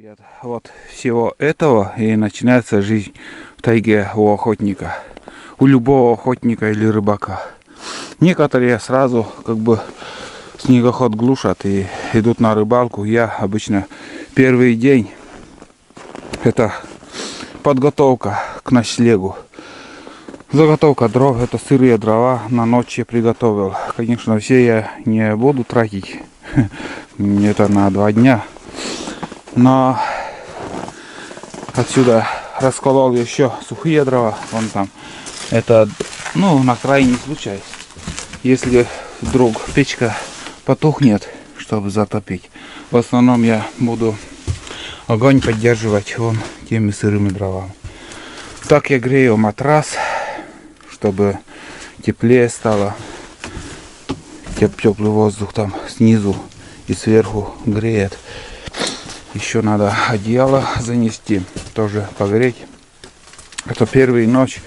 Ребят, вот всего этого и начинается жизнь в тайге у охотника. У любого охотника или рыбака. Некоторые сразу как бы снегоход глушат и идут на рыбалку. Я обычно первый день это подготовка к ночлегу. Заготовка дров, это сырые дрова на ночь я приготовил. Конечно, все я не буду тратить. Это на 2 дня. Но отсюда расколол еще сухие дрова. Вон там. Это, ну, на крайний случай. Если вдруг печка потухнет, чтобы затопить. В основном я буду огонь поддерживать вон теми сырыми дровами. Так я грею матрас, чтобы теплее стало. Теплый воздух там снизу и сверху греет. Еще надо одеяло занести, тоже погреть. Это первая ночь,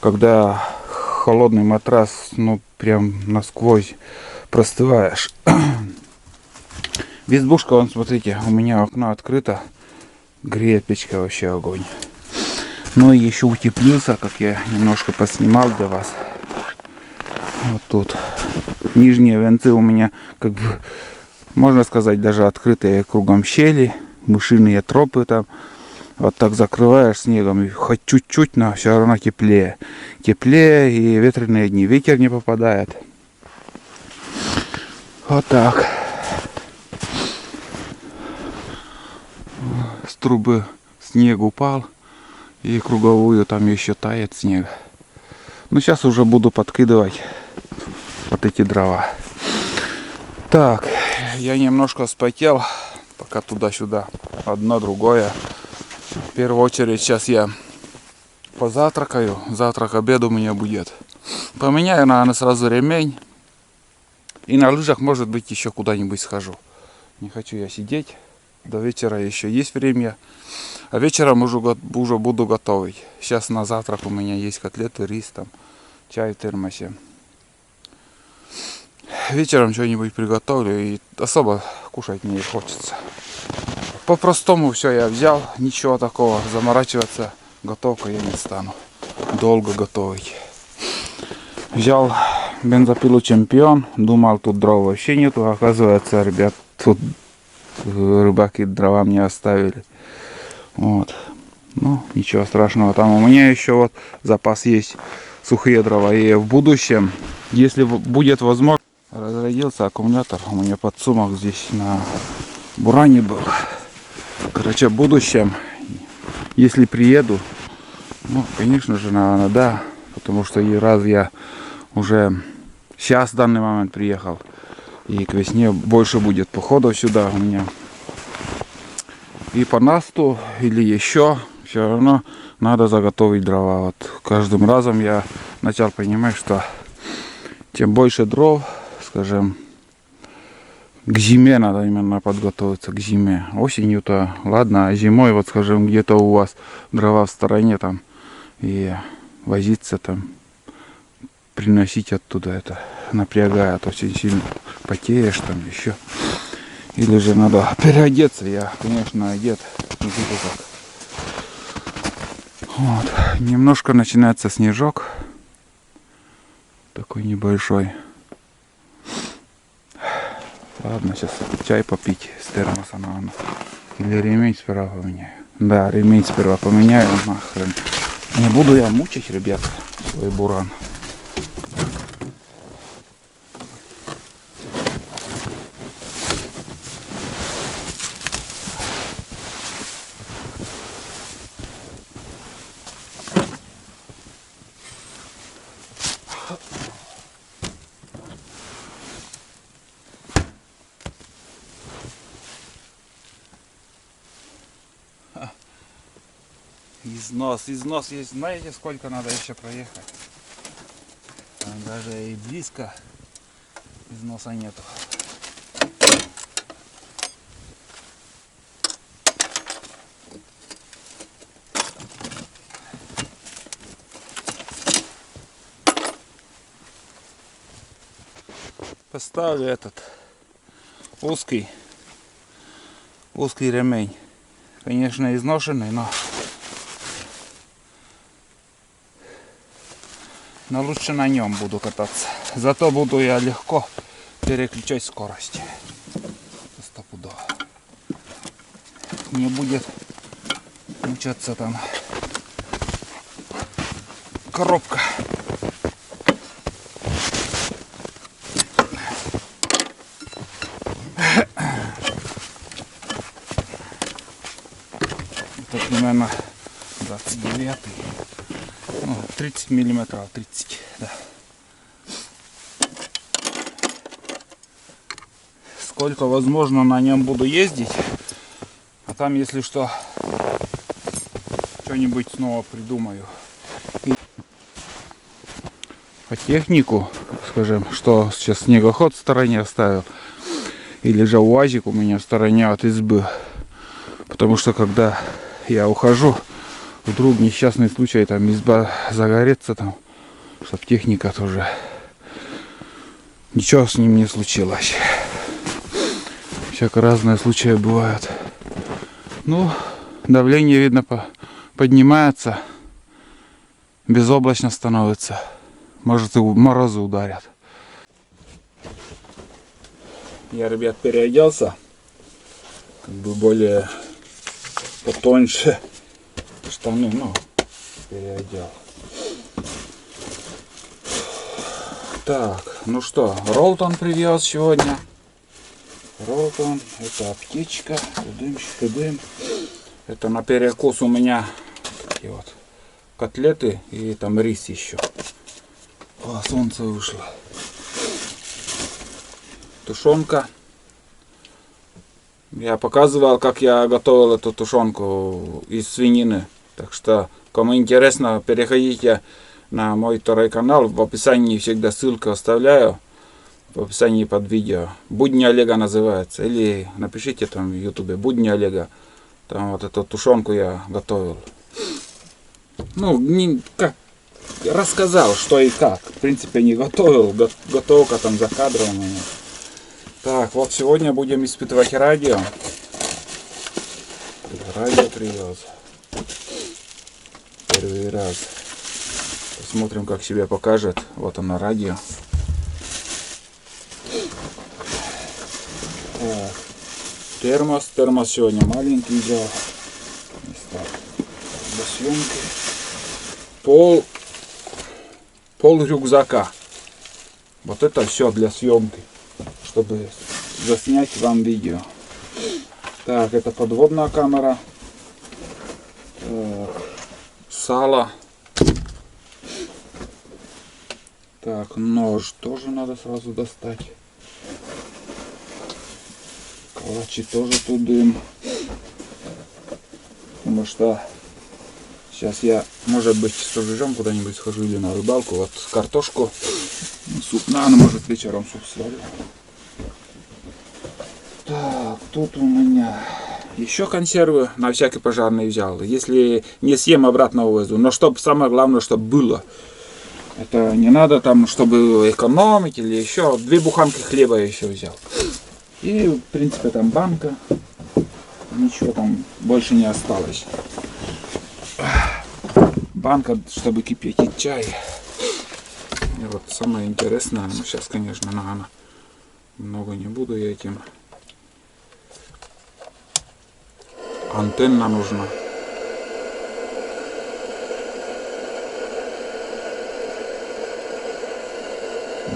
когда холодный матрас, ну, прям насквозь простываешь. Избушка, вон, смотрите, у меня окно открыто. Греет печка, вообще огонь. Ну и еще утеплился, как я немножко поснимал для вас. Вот тут. Нижние венцы у меня, как бы, можно сказать, даже открытые кругом щели. Мышиные тропы там. Вот так закрываешь снегом, и хоть чуть-чуть, но все равно теплее. Теплее, и ветреные дни. Ветер не попадает. Вот так. С трубы снег упал. И круговую там еще тает снег. Ну, сейчас уже буду подкидывать вот эти дрова. Так, я немножко вспотел. Пока туда-сюда. Одно, другое. В первую очередь сейчас я позавтракаю. Завтрак, обед у меня будет. Поменяю, наверное, сразу ремень. И на лыжах, может быть, еще куда-нибудь схожу. Не хочу я сидеть. До вечера еще есть время. А вечером уже буду готовить. Сейчас на завтрак у меня есть котлеты, рис, там, чай в термосе. Вечером что-нибудь приготовлю. И особо кушать мне не хочется. По-простому все я взял. Ничего такого. Заморачиваться готовкой я не стану. Долго готовить. Взял бензопилу Чемпион. Думал, тут дров вообще нету. Оказывается, ребят, тут рыбаки дрова мне оставили. Вот. Ну, ничего страшного. Там у меня еще вот запас есть сухие дрова. И в будущем, если будет возможно, разрядился аккумулятор. У меня подсумок здесь на буране был. Короче, в будущем, если приеду, ну, конечно же, наверное, да. Потому что и раз я уже сейчас в данный момент приехал. И к весне больше будет походов сюда у меня. И по насту или еще все равно надо заготовить дрова. Вот каждым разом я начал понимать, что тем больше дров, скажем, к зиме надо именно подготовиться, к зиме. Осенью-то ладно, а зимой, вот скажем, где-то у вас дрова в стороне там и возиться там, приносить оттуда, это напрягает очень сильно. Потеешь там еще. Или же надо переодеться. Я, конечно, одет. Вот. Немножко начинается снежок. Такой небольшой. Ладно, сейчас чай попить с термоса, наверное. Или ремень сперва поменяю. Да, ремень сперва поменяю. Нахрен. Не буду я мучить, ребят, свой буран. Износ есть. Знаете, сколько надо еще проехать? Даже и близко износа нету. Поставлю этот узкий ремень. Конечно, изношенный, но лучше на нем буду кататься. Зато буду я легко переключать скорости. Стопудово. Не будет мучаться там коробка. Это примерно 29, ну, 30 миллиметров, 30, да. Сколько возможно на нем буду ездить, а там, если что, что-нибудь снова придумаю. По технику, скажем, что сейчас снегоход в стороне оставил, или же УАЗик у меня в стороне от избы, потому что когда я ухожу, вдруг несчастный случай, там изба загорится, там, чтоб техника тоже, ничего с ним не случилось. Всяко разные случаи бывают. Ну, давление, видно, поднимается, безоблачно становится, может и морозы ударят. Я, ребят, переоделся, как бы более потоньше штаны, ну, переодел. Так, ну что, Ролтон привез сегодня. Ролтон, это аптечка, тудым. Это на перекус у меня такие вот котлеты и там рис еще. О, солнце вышло. Тушенка. Я показывал, как я готовил эту тушенку из свинины. Так что, кому интересно, переходите на мой второй канал. В описании всегда ссылку оставляю. В описании под видео. Будни Олега называется. Или напишите там в ютубе Будни Олега. Там вот эту тушенку я готовил. Ну, как рассказал, что и как. В принципе, не готовил. Готовка там за кадром у меня. Так, вот сегодня будем испытывать радио. Радио привез. Первый раз. Посмотрим, как себя покажет. Вот оно, радио. Так. Термос сегодня маленький взял. Для съемки. Пол рюкзака. Вот это все для съемки, чтобы заснять вам видео. Так, это подводная камера. Так, сало. Так, нож тоже надо сразу достать. Калачи тоже тудым. Потому что сейчас я, может быть, с ружьем куда-нибудь схожу или на рыбалку. Вот картошку, суп на, может вечером суп сварю. Так, тут у меня еще консервы на всякий пожарный взял. Если не съем, обратно увезу. Но чтобы самое главное, чтобы было. Это не надо там, чтобы экономить или еще. 2 буханки хлеба я еще взял. И в принципе там банка. Ничего там больше не осталось. Банка, чтобы кипятить чай. И вот самое интересное, ну сейчас, конечно, наверное, много не буду я этим. Антенна нужна.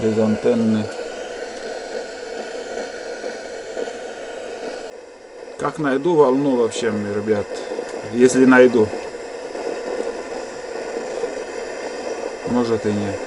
Без антенны. Как найду волну вообще, ребят, если найду. Может и нет.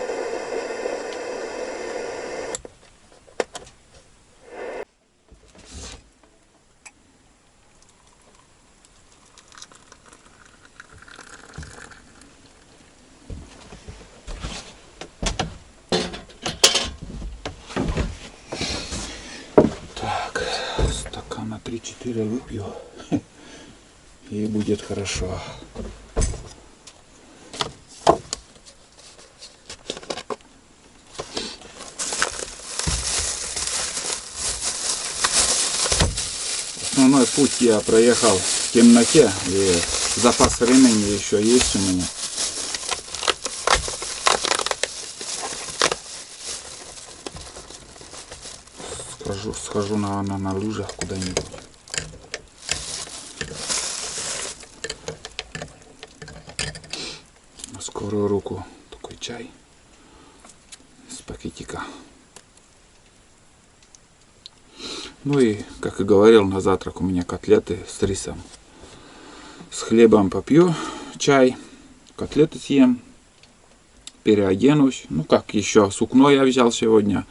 Так, стакана 3-4 выпью, и будет хорошо. Основной путь я проехал в темноте, и запас времени еще есть у меня. Схожу на лыжах куда-нибудь. На скорую руку такой чай из пакетика. Ну и, как и говорил, на завтрак у меня котлеты с рисом. С хлебом попью чай, котлеты съем, переоденусь. Ну как еще, сукно я взял сегодня.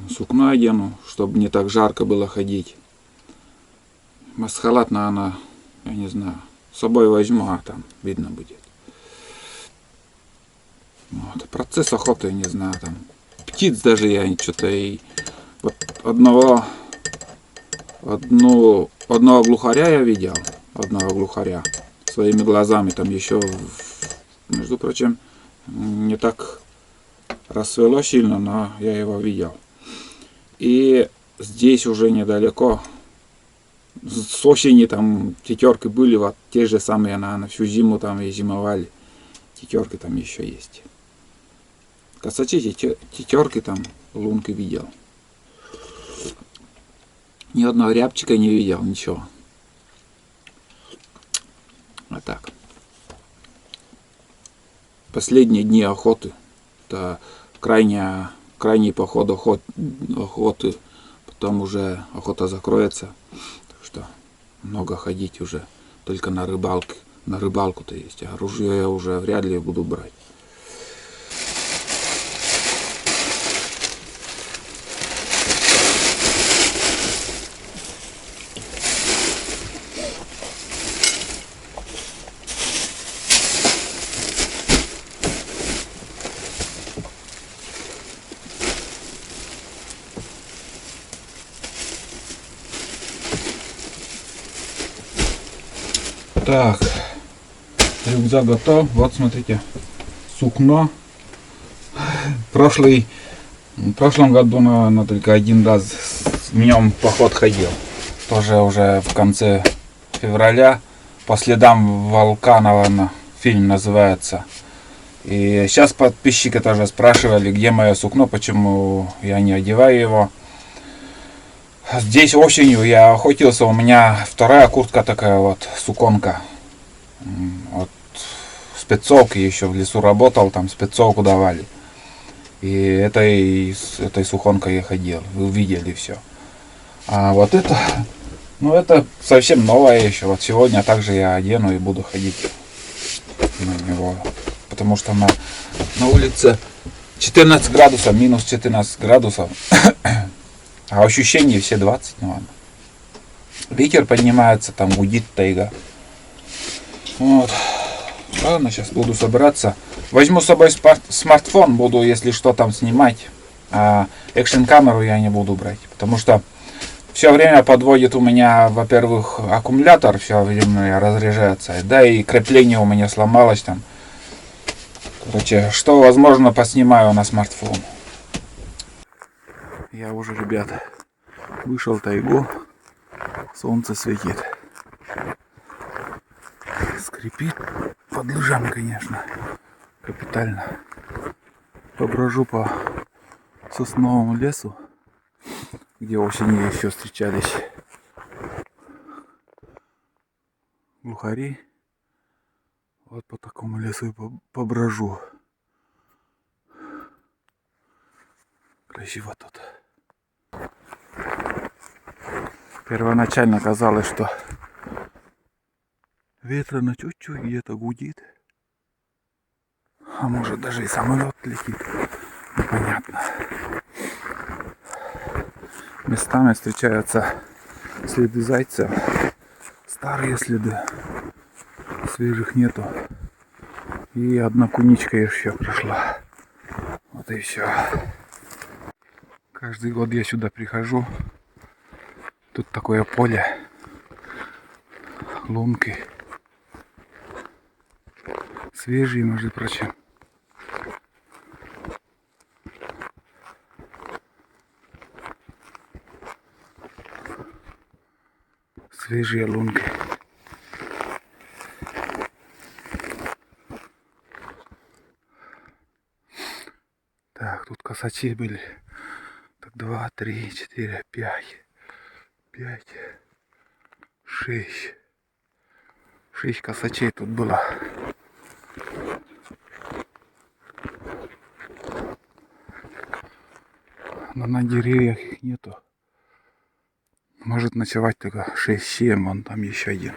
Сукно одену, чтобы не так жарко было ходить. Масхалат, наверное, я не знаю, с собой возьму, а там видно будет. Вот. Процесс охоты, я не знаю, там птиц даже я что-то и вот одного глухаря я видел, одного глухаря своими глазами, там еще, между прочим, не так рассвело сильно, но я его видел. И здесь уже недалеко, с осени там тетерки были, вот те же самые, наверное, всю зиму там и зимовали. Тетерки там еще есть. Косачи, тетерки там, лунки видел. Ни одного рябчика не видел, ничего. А так. Последние дни охоты. Это крайний поход охоты. Потом уже охота закроется. Так что много ходить уже. Только на рыбалку. На рыбалку-то есть. А ружье я уже вряд ли буду брать. Так, рюкзак готов. Вот смотрите, сукно. В прошлом году, наверное, только один раз в нем поход ходил. Тоже уже в конце февраля. По следам волка, наверное, фильм называется. И сейчас подписчики тоже спрашивали, где мое сукно, почему я не одеваю его. Здесь осенью я охотился, у меня вторая куртка такая вот, суконка. Вот спецовки, еще в лесу работал, там спецовку давали. И этой суконкой я ходил, вы увидели все. А вот это, ну это совсем новое еще. Вот сегодня также я одену и буду ходить на него. Потому что на улице 14 градусов, минус 14 градусов. А ощущения все 20, ну ладно. Ветер поднимается, там гудит тайга. Вот. Ладно, сейчас буду собираться. Возьму с собой смартфон, буду, если что, там снимать. А экшн-камеру я не буду брать. Потому что все время подводит у меня, во-первых, аккумулятор все время разряжается. Да и крепление у меня сломалось там. Короче, что возможно, поснимаю на смартфон. Я уже, ребят, вышел в тайгу. Солнце светит. Скрипит под лыжами, конечно. Капитально. Поброжу по сосновому лесу, где осенью еще встречались глухари. Вот по такому лесу и поброжу. Красиво тут. Первоначально казалось, что ветрено чуть-чуть где-то гудит. А может даже и самолет летит. Непонятно. Местами встречаются следы зайцев. Старые следы. Свежих нету. И одна куничка еще прошла. Вот и все. Каждый год я сюда прихожу. Тут такое поле. Лунки. Свежие, между прочим. Свежие лунки. Так, тут косачи были. Так, 2, 3, 4, 5. 5, 6. 6 косачей тут было. Но на деревьях их нету. Может ночевать только 6-7, вон там еще один.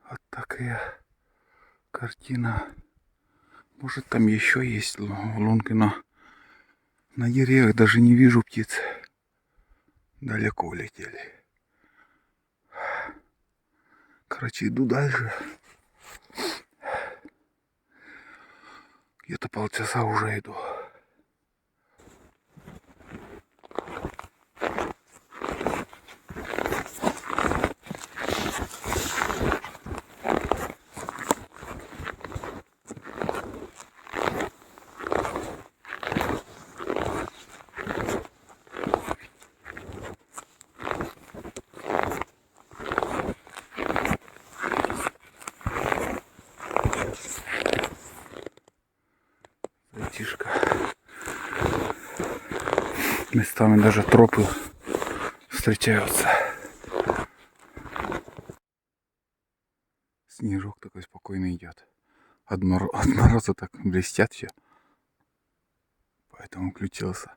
Вот такая картина. Может там еще есть лунки, но на деревьях даже не вижу птиц. Далеко улетели. Короче, иду дальше. Где-то полчаса уже иду. Тишка. Местами даже тропы встречаются. Снежок такой спокойно идет. От мороза так блестят все. Поэтому включился.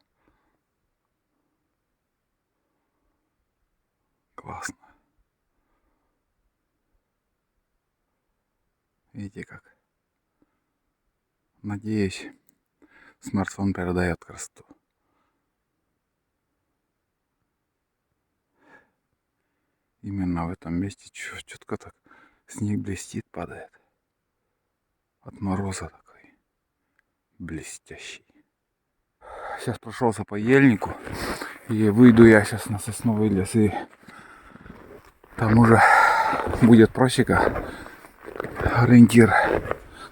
Классно. Видите как? Надеюсь, смартфон передает красоту. Именно в этом месте четко так снег блестит, падает. От мороза такой блестящий. Сейчас прошелся по ельнику. И выйду я сейчас на сосновый лес. И там уже будет просека. Ориентир.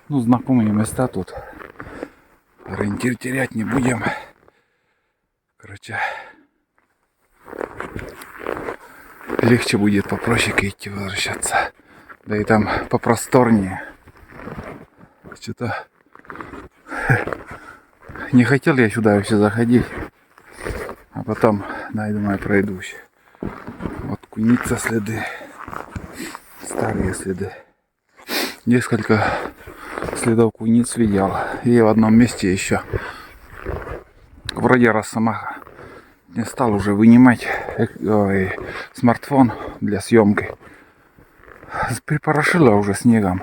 Ну, знакомые места тут. Ориентир терять не будем. Короче, легче будет по просеке идти, возвращаться. Да и там попросторнее. Что-то не хотел я сюда вообще заходить. А потом, да, я думаю, пройдусь. Вот куница следы. Старые следы. Несколько следов куниц видел. И в одном месте еще вроде росомаха. Не стал уже вынимать смартфон для съемки. Припорошило уже снегом.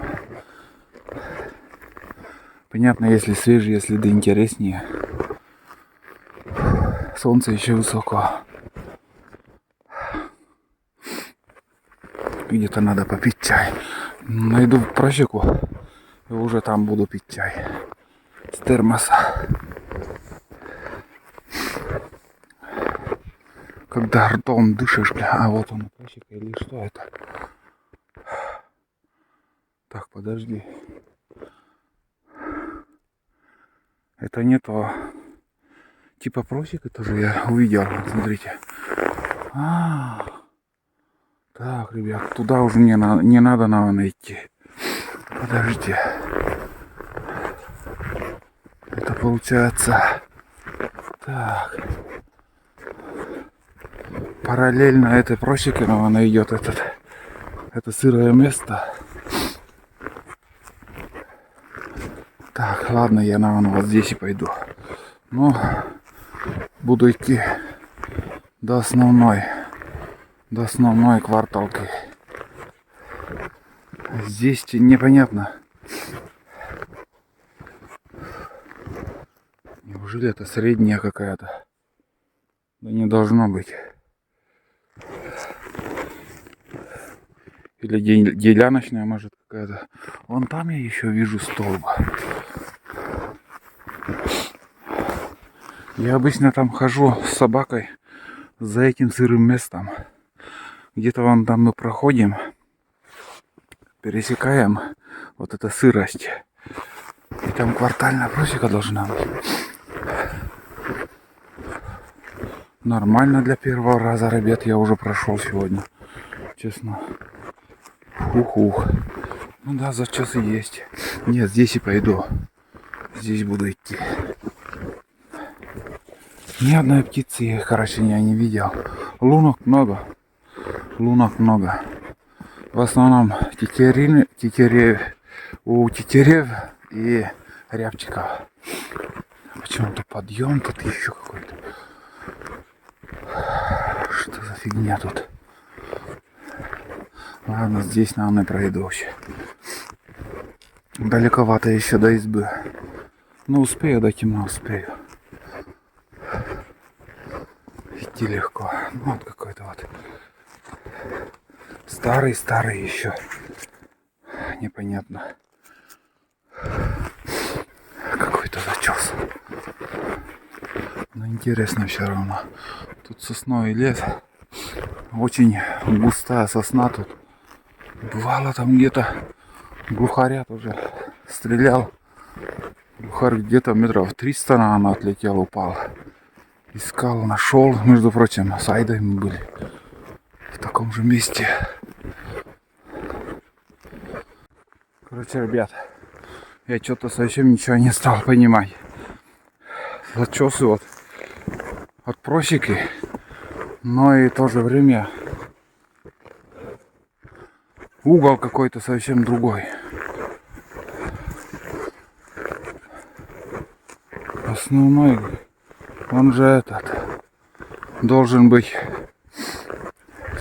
Понятно, если свежие следы интереснее. Солнце еще высоко. Где-то надо попить чай. Найду просеку и уже там буду пить чай. С термоса. Когда ртом дышишь, бля. А вот он, просека или что это? Так, подожди. Это не то. Типа просека тоже я увидел. Смотрите. Так, ребят, туда уже не надо, наверное, идти. Подождите. Это получается... Так. Параллельно этой просеке, наверное, идет это сырое место. Так, ладно, я, наверное, вот здесь и пойду. Ну, буду идти до основной кварталки. Здесь непонятно. Неужели это средняя какая-то? Да не должно быть. Или деляночная, может, какая-то. Вон там я еще вижу столб. Я обычно там хожу с собакой за этим сырым местом. Где-то вон там мы проходим, пересекаем вот эта сырость. Там квартальная просека должна быть. Нормально для первого раза, ребят, я уже прошел сегодня. Честно. Ух. Ну да, зачесы есть. Нет, здесь и пойду. Здесь буду идти. Ни одной птицы я, короче, я не видел. Лунок много. В основном у тетерев и рябчиков. Почему-то подъем тут еще какой-то. Что за фигня тут? Ладно, здесь, наверное, пройду вообще. Далековато еще до избы. Но успею, до темна успею. Идти легко. Ну, вот какой-то вот. Старый еще. Непонятно. Какой-то зачес. Но интересно все равно. Тут сосновый лес. Очень густая сосна тут. Бывало там где-то глухаря тоже стрелял. Глухарь где-то метров 300, наверное, отлетел, упал. Искал, нашел. Между прочим, с Айдой мы были. В таком же месте. Короче, ребят, я что-то совсем ничего не стал понимать. Зачесы вот от просеки, но и в то же время угол какой-то совсем другой. Основной, он же этот, должен быть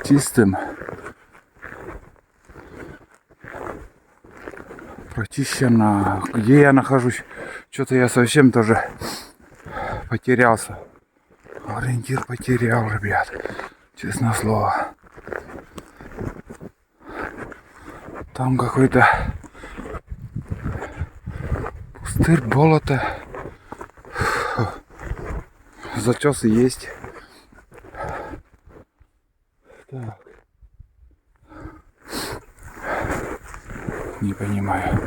чистым. Прочищено. Где я нахожусь? Что-то я совсем тоже потерялся. Ориентир потерял, ребят. Честное слово. Там какой-то пустырь, болото. Зачесы есть. Так. Не понимаю.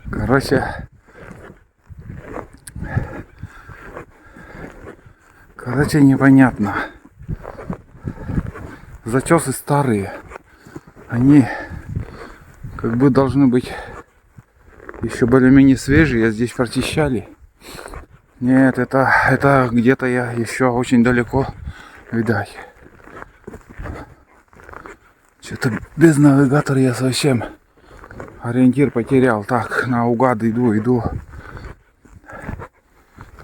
Короче, непонятно. Зачесы старые. Они как бы должны быть еще более-менее свежие. Здесь прочищали. Нет, это где-то я еще очень далеко, видать. Что-то без навигатора я совсем ориентир потерял. Так, наугад иду.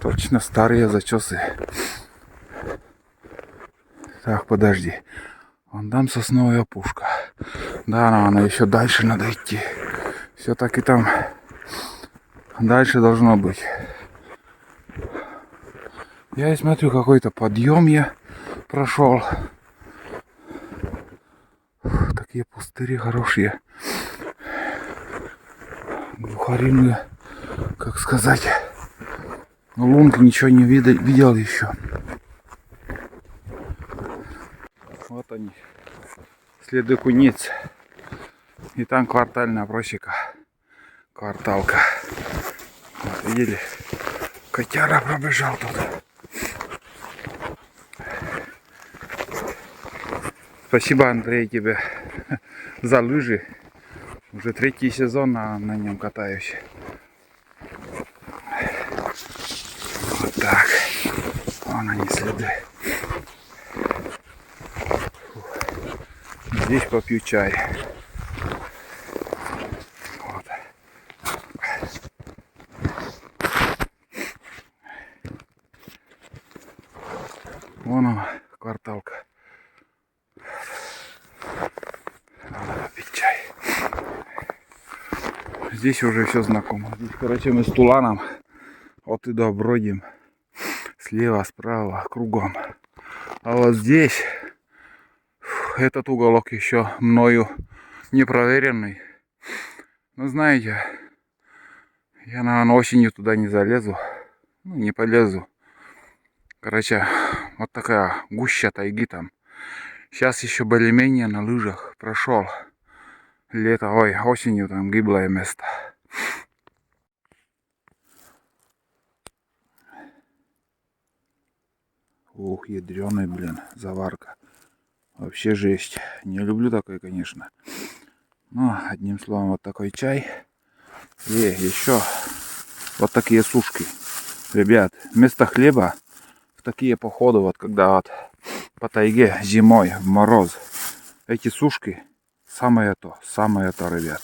Точно старые зачесы. Так, подожди. Вон там сосновая опушка. Да, наверное, еще дальше надо идти. Все-таки там дальше должно быть. Я и смотрю, какой-то подъем я прошел. Такие пустыри хорошие. Глухари, как сказать, лунг ничего не видел еще. Вот они, следы куниц. И там квартальная просека. Кварталка. Вот, видели? Котяра пробежал тут. Спасибо, Андрей, тебе за лыжи. Уже 3-й сезон на нем катаюсь. Вот так. Вон они следы. Здесь попью чай. Вот. Вон она, кварталка. Надо пить чай. Здесь уже все знакомо. Здесь, короче, мы с Туланом вот и бродим. Слева, справа, кругом. А вот здесь этот уголок еще мною не проверенный. Но знаете, я, наверное, осенью туда не залезу. Ну, не полезу. Короче, вот такая гуща тайги там. Сейчас еще более-менее на лыжах прошел. Лето, ой, осенью там гиблое место. Ух, ядреный, блин, заварка. Вообще жесть. Не люблю такой, конечно. Но, одним словом, вот такой чай. И еще вот такие сушки. Ребят, вместо хлеба в такие походы, вот когда вот по тайге зимой в мороз, эти сушки самое то, ребят.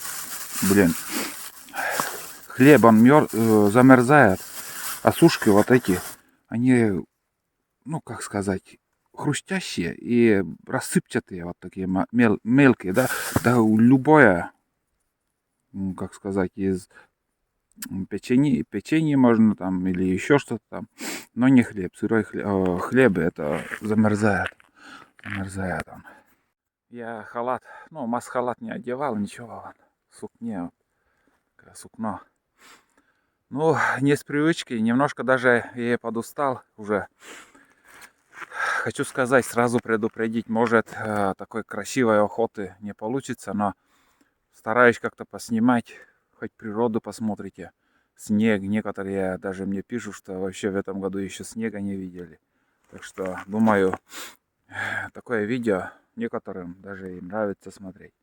Блин, хлеб он замерзает, а сушки вот эти, они, ну как сказать, хрустящие и рассыпчатые, вот такие мелкие, да, да, любое, как сказать, из печенье можно там или еще что-то там, но не хлеб, сырой хлеб это замерзает он. Я халат, ну маск-халат не одевал, ничего, сукне, сукно. Ну, не с привычки, немножко даже я подустал уже. Хочу сказать, сразу предупредить, может такой красивой охоты не получится, но стараюсь как-то поснимать, хоть природу посмотрите. Снег, некоторые даже мне пишут, что вообще в этом году еще снега не видели. Так что, думаю, такое видео некоторым даже и нравится смотреть.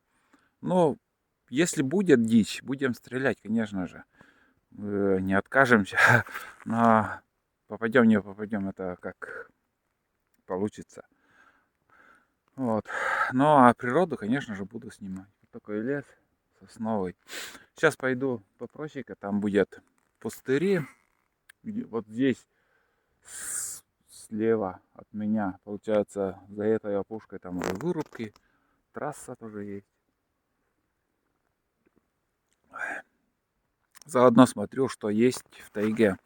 Ну, если будет дичь, будем стрелять, конечно же. Не откажемся, но попадем, не попадем, это как получится. Вот. Ну, а природу, конечно же, буду снимать. Вот такой лес сосновый. Сейчас пойду попроще, там будет пустыри. Вот здесь слева от меня, получается, за этой опушкой там уже вырубки. Трасса тоже есть. Заодно смотрю, что есть в тайге.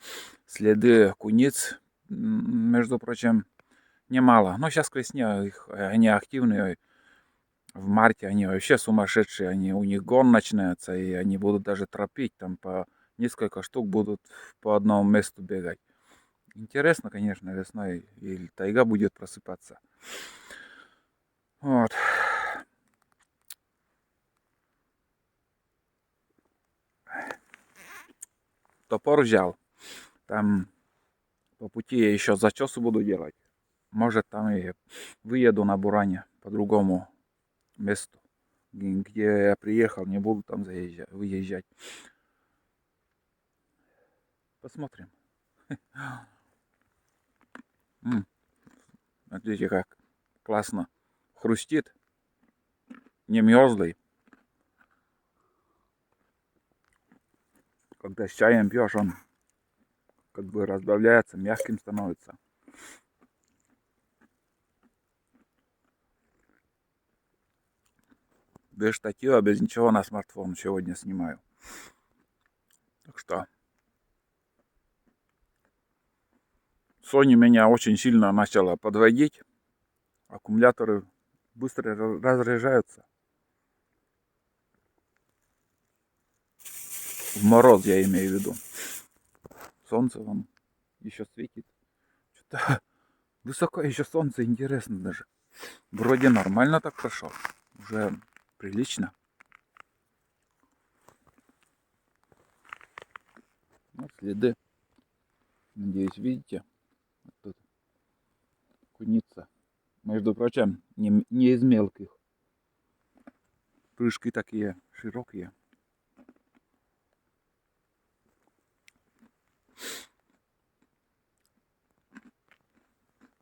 Следы куниц, между прочим, немало. Но сейчас к весне они активные. В марте они вообще сумасшедшие. У них гон начинается, и они будут даже тропить. Там по несколько штук будут по одному месту бегать. Интересно, конечно, весной. И тайга будет просыпаться. Вот. Топор взял. Там по пути я еще зачесы буду делать. Может, там и выеду на буране по другому месту, где я приехал, не буду там выезжать. Посмотрим. Смотрите, как классно хрустит, не мерзлый. Когда с чаем пьешь, он как бы разбавляется, мягким становится. Без штатива, без ничего на смартфон сегодня снимаю. Так что Sony меня очень сильно начала подводить. Аккумуляторы быстро разряжаются. В мороз я имею в виду. Солнце вон еще светит. Что-то высоко еще солнце, интересно даже. Вроде нормально так прошел. Уже прилично. Вот следы. Надеюсь, видите. Вот тут куница. Между прочим, не из мелких. Прыжки такие широкие.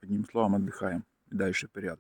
Одним словом, отдыхаем. И дальше вперед.